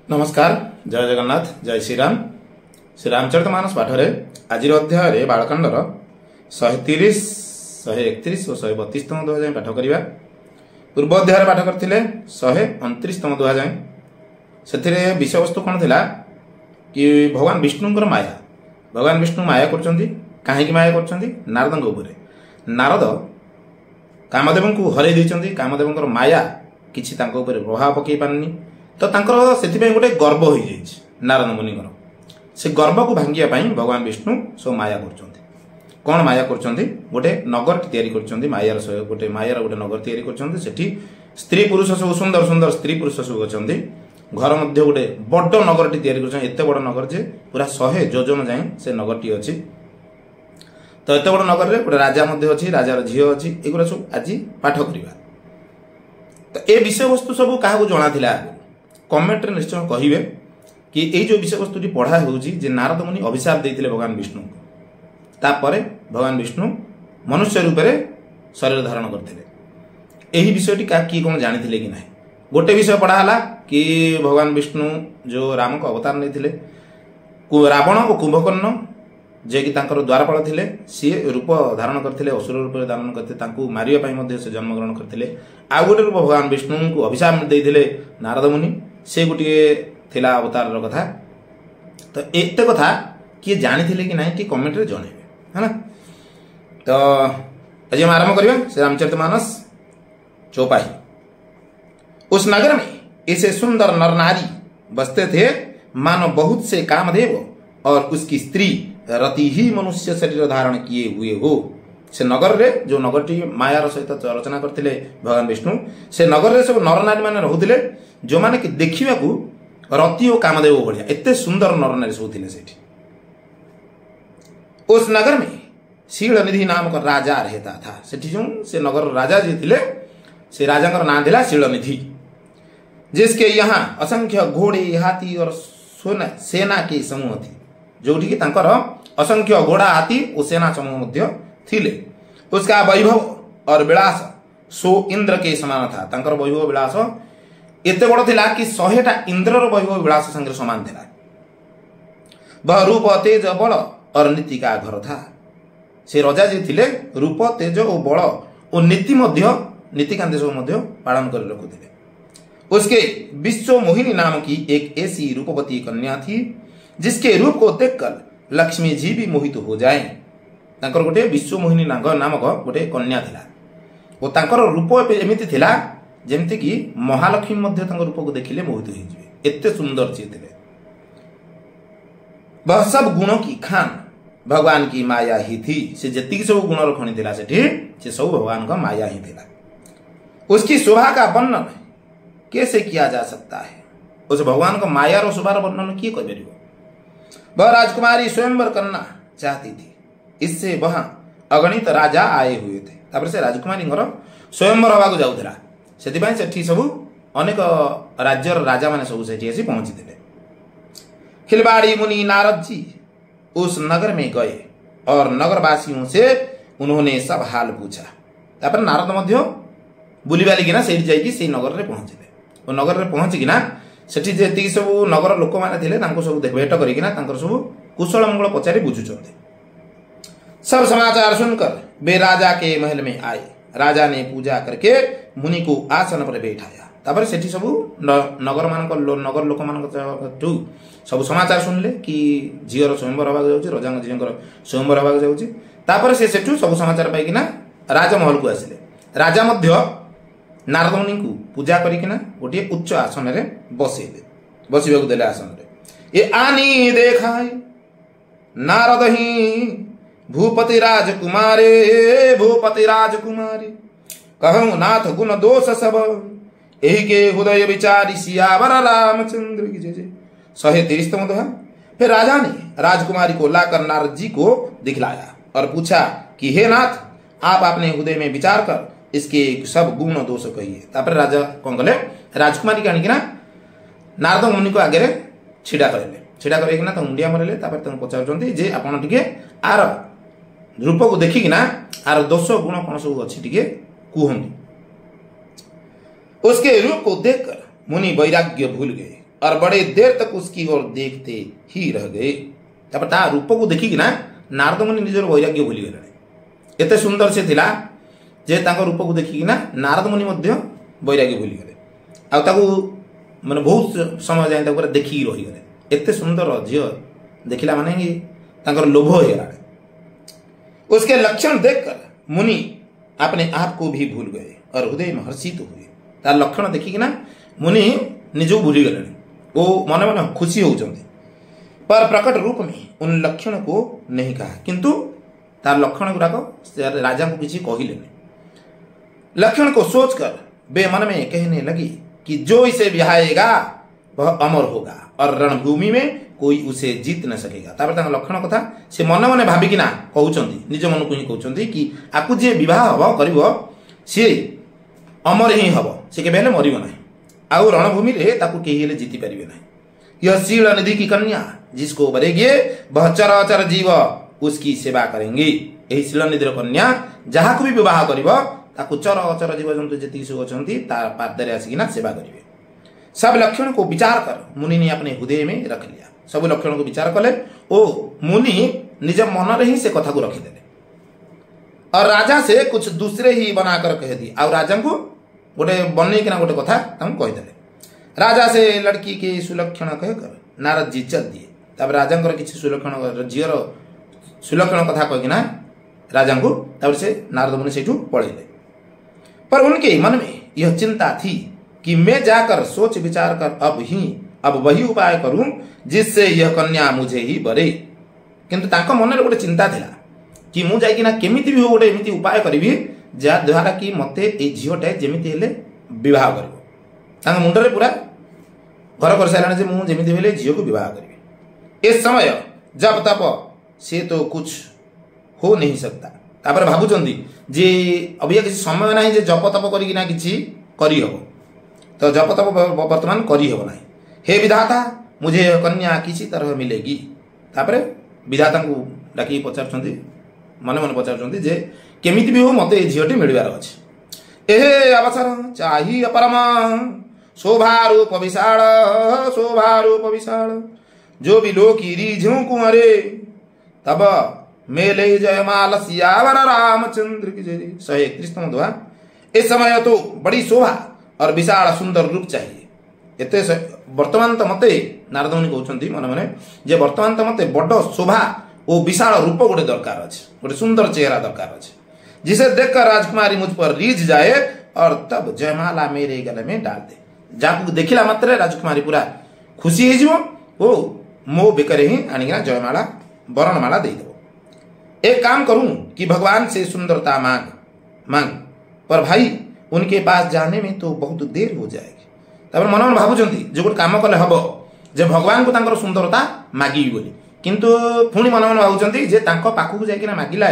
नमस्कार, जय जगन्नाथ, जय श्रीराम। श्रीरामचरितमानस पाठ आज अध्याय बालकांडर 130, 131 और 132तम दोहा जाए पाठ करवा। पूर्व अध्याय पाठ करते 129तम दोहा जाए। से विषय वस्तु कौन थिला कि भगवान विष्णुंकर माया, भगवान विष्णु माया करछंती। काहेकि माया करछंती? नारदंक उपरे। नारद कामदेव को हरई देइछंती। कामदेवंकर माया किछि तांको उपरे प्रभाव पकई पारनी, तो तांकर सेथिपई गोटे गर्व हो जाइछि नारद मुनिଙ୍କର। से गर्व को भांगिया पाई भगवान विष्णु सब माया करछंती। कौन माया करछंती? गोटे नगर तैयारी करछंती। मायार गोटे नगर तैयारी करछंती। सेठी स्त्री पुरुष सब सुंदर सुंदर स्त्री पुरुष सब अछंती। घर मध्य गोटे बड़ नगरटी तैयारी करछंती। एते बड़ नगर जे पूरा 100 योजन जाए से नगरटी अछि। तो एते बड़ नगर रे गोटे राजा मध्य अछि, राजार झियो अछि। एगुरा सब आज पाठ करिवा। तो ए विषय वस्तु सब काहाकू जणा थिला? कमेंट रे निश्चय कहिबे कि एई जो विषय वस्तुटी पढ़ा होउची जे नारद मुनि अभिशाप देइथिले भगवान विष्णु को। तापरे भगवान विष्णु मनुष्य रूप रे शरीर धारण करथिले। एही विषयटी का की कोन जानिथिले कि नाही? गोटे विषय पढ़ा हला कि भगवान विष्णु जो राम को अवतार नैथिले, रावण और कुंभकर्ण जे कि तांकर द्वारपाल थिले, सी रूप धारण करथिले, असुर रूप धारण करथिले, तांकू मारिया पाई मध्ये से जन्म ग्रहण करथिले। आ गोटे रूप भगवान विष्णु को अभिशाप देइथिले नारद मुनि, से गोटे थिला अवतार कथा। तो एते कथा किए जानिथिले कि नाही कि कमेंट रे जणेबे, है ना? तो आज हम आरंभ करिया श्री रामचरितमानस चौपाई। उस नगर में ऐसे सुंदर नर नारी बसते थे मानो बहुत से कामदेव और उसकी स्त्री रति ही मनुष्य शरीर धारण किए हुए हो। से नगर रे जो नगरटी मायार सहित रचना करथिले भगवान विष्णु, से नगर रे सब नर नारी माने रहुथिले, जो माने कि देखिबा को रति और कामदेव बढ़िया एते सुंदर नर नारी सब थिले सेठी। उस नगर में शीलनिधि नाम का राजा रहता था। सेठी जो से नगर राजा जी थिले, से राजा का नाम थिला शीलनिधि, जिसके यहाँ असंख्य घोड़े, हाथी और सेना के समूह थी। जोठी कि तांकर असंख्य घोड़ा, हाथी और सेना समूह मध्य थिले। उसका वैभव और विलास सो इंद्र के समान था। तांकर वैभव विलास एते बड़ थिला कि 100टा इंद्रर वैभव विलास संगे समान थिला। वह रूप, तेज, बल और नीति का घर था। से राजा जी थिले रूप, तेज और बल और नीति मध्य, नीतिकांत सब मध्य पालन कर रखुथिले। उसके विश्व मोहिनी नाम की एक ऐसी रूपवती कन्या थी जिसके रूप को देखकर लक्ष्मी जी भी मोहित हो जाए। तांकर गोटे विश्व मोहिनी नामक गोटे कन्या थिला। और तांकर रूप एमिति थिला जेमति कि महालक्ष्मी मध्य तांकर रूप को देखिले मोहित हो जिवे, एते सुंदर सी थिले। वह सब गुणों की खान भगवान की माया ही थी। से जति सब गुण रखणी थिला सेठी, से सब भगवान का माया ही थिला। उसकी शोभा का वर्णन कैसे किया जा सकता है? उस भगवान का माया और शोभा वर्णन किए कर परिबो? वह राजकुमारी स्वयंवर करना चाहती थी। इससे वह अगणित राजा आए हुए थे। तापर से राजकुमारी स्वयंवर हवा को जाउथिला। सेथिबाई सेठी सब अनेक राज्यर राजा माने सब सेठी आसी पहुंची थे। खिलवाड़ी मुनि नारद जी उस नगर में गए और नगरवासियों से उन्होंने सब हाल पूछा। तापर नारद मध्य बुली बाली किना सेठी जाइकी से नगर रे पहुंचिले। और नगर रे पहुंची किना सेठी जेति सब नगर लोक माने थिले तांको सब भेट करी किना तांकर सब कुशल मंगल पचारि बुझुचंते। सब समाचार सुनकर वे राजा के महल में आए। राजा ने पूजा करके मुनि को आसन पर बैठाया। तापर सेठी सब नगर नगर लोक मान सब समाचार सुनले कि झीर स्वयंवर हवा जाउची, राजा झीर स्वयंवर हवा जाउची। तापर से सेठू सब समाचार पाई किना राजमहल को आसिले। राजा मध्य नारद मुनि को पूजा करिकिना गोटे उच्च आसन रे बसेले, बसिबाकू देले आसन रे। ए आनी देखाय नारद ही भूपति राजकुमारे, भूपति राजकुमारी कहूं नाथ गुण दोष सब, एही के हृदय विचारी सियावर रामचंद्र की जय जय। 130तम दोहा। फिर राजा ने राजकुमारी को लाकर नारद जी को दिखलाया और पूछा कि हे नाथ, आप अपने हृदय में विचार कर इसके सब गुण दोष कहिए। तापर राजा कौन कले, राजकुमारी काणी किना नारद मुनि को आगे छिड़ा करले। छिड़ा करकिना मुंडिया मरले। तापर पचारुचंती जे आपण टिके आर रूप को देखिकिना आर दोष गुण कौन सब अच्छी टिके कहूँ। उसके रूप को देखकर मुनि वैराग्य भूल गए और बड़े देर तक उसकी ओर देखते ही रह गए। तापर ता रूप को देखिक ना नारद मुनि निजर वैराग्य भूली गले। एते सुंदर से थिला जे ताको रूप को देखिक ना नारद मुनि मध्य वैराग्य भूली गले। आ ताको माने बहुत समय जाए ताको देखिक रही गले। एते सुंदर झियो देखिला माने कि ताकर लोभ हो गला। उसके लक्षण देखकर मुनि अपने आप को भी भूल गए और हृदय में हर्षित हुए। तार लक्षण देखिक ना मुनि निजो भूली गले। वो मन मन खुशी होउचंती पर प्रकट रूप में उन लक्षण को नहीं कहा, किंतु तार लक्षण गुड़ाक राजा को किसी कहले नहीं। लक्षण को सोचकर वे मन में कहने लगी कि जो इसे बिहाएगा वह अमर होगा और रणभूमि में कोई उसे जीत न सकेगा। तापर तांग लक्षण कथा से मन मन भाविकिना कहउचंती, निज मन को ही कहउचंती कि आकु जे विवाह हब करिवो से अमर ही हब, से केबे मरिबो नाही आउ रणभूमि रे ताकु केही हेले जीति परिबे नाही। यह शील निधि की कन्या जिसको बरेगे वह चराचर जीव उसकी सेवा करेंगे। यही शील निधि कन्या जहाँ को भी विवाह करिवो ताकु चराचर जीव जंतु जेति सब अछंती तार पाद रे आसिकिना सेवा करिवे। सब लक्षण को विचार कर मुनि ने अपने हृदय में रख लिया। सब लक्षण को विचार कले ओ मुनि निज मन रे ही से कथा को रखी देले और राजा से कुछ दूसरे ही बनाकर कह दी। और राजा को गोटे बनै किना गोटे कथा हम कह देले। राजा से लड़की के सुलक्षण कहकर नारद जी चल दिए। तब राजा किसी सुलक्षण झीर सुलक्षण कथा कहना राजा को तब से नारद मुनि से पढ़ेले। पर उनके मन में यह चिंता थी कि मैं जाकर सोच विचार कर अब वही उपाय करूं जिससे यह कन्या मुझे ही बरे। किंतु तांको मन में गोटे चिंता थिला कि मु जाइकिना केमिति भी हो गोटे एमिति उपाय करिवि जा द्वारा कि मते ए झीओटे जेमिति हेले विवाह करिवो। तांग मुंडरे पूरा घर कर साराने जे मु जेमिति हेले झीओ को विवाह करिवि। इस समय जब तप से तो कुछ हो नहीं सकता। तापर भाबुचंदी जे अभी किसी समय नाही जे जप तप करिकि ना किछि करि हबो, तो जप तप वर्तमान करि हबो नाही। हे विधाता मुझे कन्या किसी तरह मिलेगी। तापर विधाता को डाकी पचारछंती मन मन पचारछंती जे केमिति भी हो मते ए झीओटी मिलबार अछि। एहे अवसर चाहि अपरम शोभा रूप विशाल जो भी लोकी रिझू कुंवरे तब मेले जयमाल सियावर रामचंद्र की जय। 131 दोहा। इस समय तो बड़ी शोभा और विशाल सुंदर रूप चाहिए। एते वर्तमान तो मते नारद मुनि कहउछंती मन मन जे वर्तमान तो मते बड़ शोभा और विशाल रूप गोटे दरकार अछि, गोटे सुंदर चेहरा दरकार अछि जिसे देखकर राजकुमारी मुझ पर रीझ जाए और तब जयमाला मेरे गले में डाल दे। जाकु देखिला मात्रे राजकुमारी पूरा खुशी हो जिवो ओ मो बेकरे ही आनिना जयमाला वरणमाला दे देबो। एक काम करूं कि भगवान से सुंदरता मांग पर भाई उनके पास जाने में तो बहुत देर हो जाएगी। तब मन मन भावुचंती जो गोटे काम कले हबो जे भगवान को तांकर सुंदरता मागी बोली, किंतु पुणी मन मन भावुचंती जे तांको पाखु जाइकिना मागिला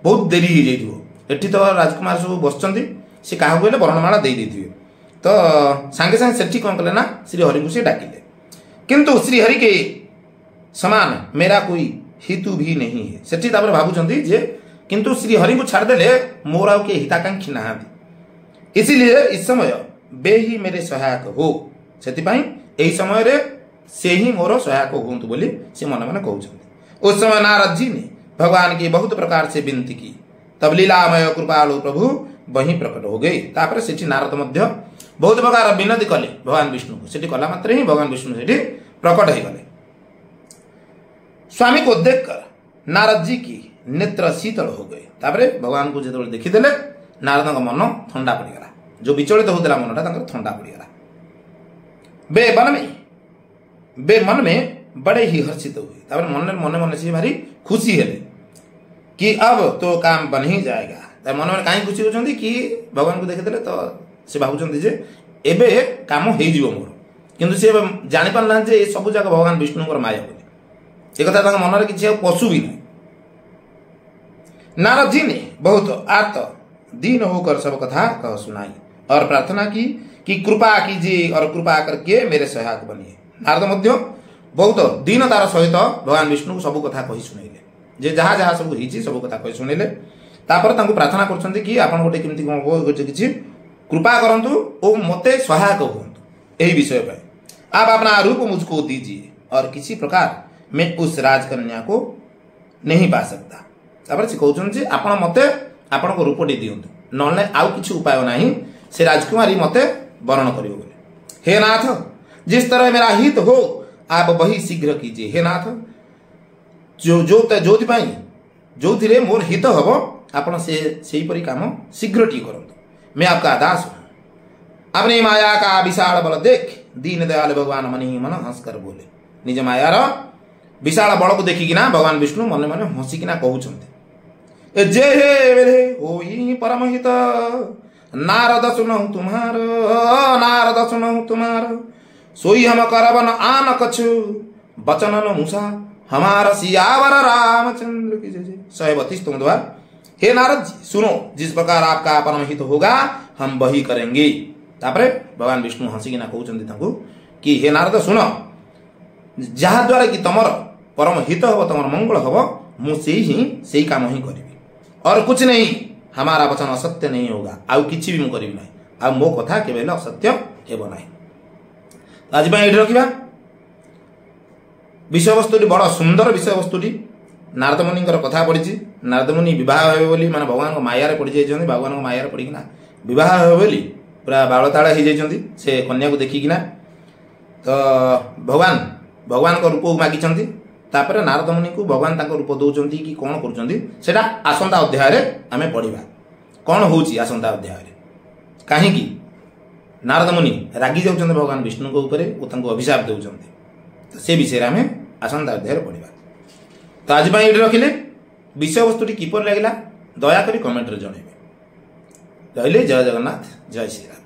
बहुत देरी हो जाइथिबो। एठी तो राजकुमार सब बसचंती से काहा कहले वरणमाला दे देथिबे, तो सांगे सांगे सेठी कोन कले ना श्री हरि को से डाकिले। किंतु श्री हरि के समान मेरा कोई हितु भी नहीं है। सेठी तापर भाबुचंती जे किंतु श्री हरि को छाड़ देले मोर आउ के हिताकांक्षी नहांती, इसीलिए इस समय बे ही मेरे सहायक हो। सेतिपाई एही समय रे से ही मोर सहायक होंतु बोली से मन मन कहउचंती। उस समय नारद जी ने भगवान की बहुत प्रकार से विनती की। तब लीलामय कृपालु प्रभु वहीं प्रकट हो गए। तापर सेठी नारद मध्य बहुत प्रकार विनती कले भगवान विष्णु को। सेठी कला मात्रे ही भगवान विष्णु सेठी प्रकट हो गले। स्वामी को देखकर नारद जी की नेत्र शीतल हो गए। तापर भगवान को जेतबे देखिदेले नारद का मन ठंडा पड़गला। जो विचलित होता मनटा ठंडा पड़गला। बे मन में बड़े ही हर्षित हुए। तापर मन मन से भारी खुशी हेले कि अब तो काम बन ही जाएगा। तार मन में कहीं खुशी होचंदी कि भगवान को देखिदेले तो से भाबुचंदी जे एबे काम हो जिवो मोर, किंतु से जानि पारना जे ए सब जगह भगवान विष्णुकर माया बोली। एक कथा तांग मन रे किछि पशु भी नहीं। नारद जी ने बहुत आर्त दीन होकर सब कथा कह सुनाई और प्रार्थना की कि कृपा कीजिए और कृपा करके मेरे सहायक बनिए। नारद मध्य बहुत दीनतार सहित भगवान विष्णु को सब कथा कही सुनैले, जे जहाँ जहाँ सब हिची सब कथा कही सुनैले। तापर तांको प्रार्थना करछन्ती कि आपण गोटे केमति कोन गोटे किछि कृपा करंतु ओ मते सहायक होंतु एही विषय पे। आप अपना रूप मुझको दीजिए और किसी प्रकार मैं उस राजकन्या को नहीं पा सकता। तापर से कहते आपण मते आपण को रूपटी दियंतु नले आउ किछि उपाय नहीं से राजकुमारी मते वर्ण करियो बोले। हे नाथ, जिस तरह मेरा हित हो आप वही शीघ्र कीजिए। हे नाथ, जो थिरे मोर हित हबो आपण से परी काम शीघ्र टी करंतु। मैं आपका दास हूं। अपनी माया का विशाल बल देख दीन दयाल भगवान मन ही मन हंसकर बोले। निज मायार विशाल बल को देखिकिना भगवान विष्णु मन मन हंसिकिना कहउछन्ते, जे हे होई परमहित नारद सुनहु तुम्हार, नारद सुनहु तुम्हार, सोई हम करबन आन कछु बचनन मूसा हमारा सियावर रामचंद्र की जय। 132 स्तुति द्वारा। हे नारद जी सुनो, जिस प्रकार आपका परमहित होगा हम वही करेंगे। तापरे भगवान विष्णु हंसिकिना कहउछन्ते तांकु कि हे नारद सुनो, जहा द्वारा कि तमर परम हित हो तमर मंगल हो मु से काम ही करी और कुछ नहीं। हमारा वचन असत्य नहीं होगा, आउ किछि भी मु करिबि नाही, आ मो कथा केवल असत्य हेबो नाही। आज बाय एठी रखिबा। विषय वस्तुटी बड़ सुंदर विषय वस्तुटी नारद मुनि कथा पड़ी। नारद मुनि विवाह हे बोली माने भगवान को माया रे पड़ी जाइछन्ति। भगवान को माया रे पड़िकिना विवाह हे बोली पूरा बाळताळ हे जाइछन्ति से कन्या को देखिकिना। तो भगवान को रूप मागिछन्ति। तापर नारद मुनि को भगवान ताको रूप दउछन्ति कि कोन करूछन्ति सेटा आसंता अध्याय रे आमे पढिबा कोन होउची। आसंता अध्याय रे काहे कि नारद मुनि रागी जाउछन्ति भगवान विष्णु को ऊपर ओ ताको अभिशाप दउछन्ति। तो से विषय रे आमे आसंता अध्याय रे पढिबा। तो आज बाय एठी रखिले। विषय वस्तुटी किपर लागिला दया करी कमेंट रे जणेबे। रहले जय जगन्नाथ, जय श्री राम।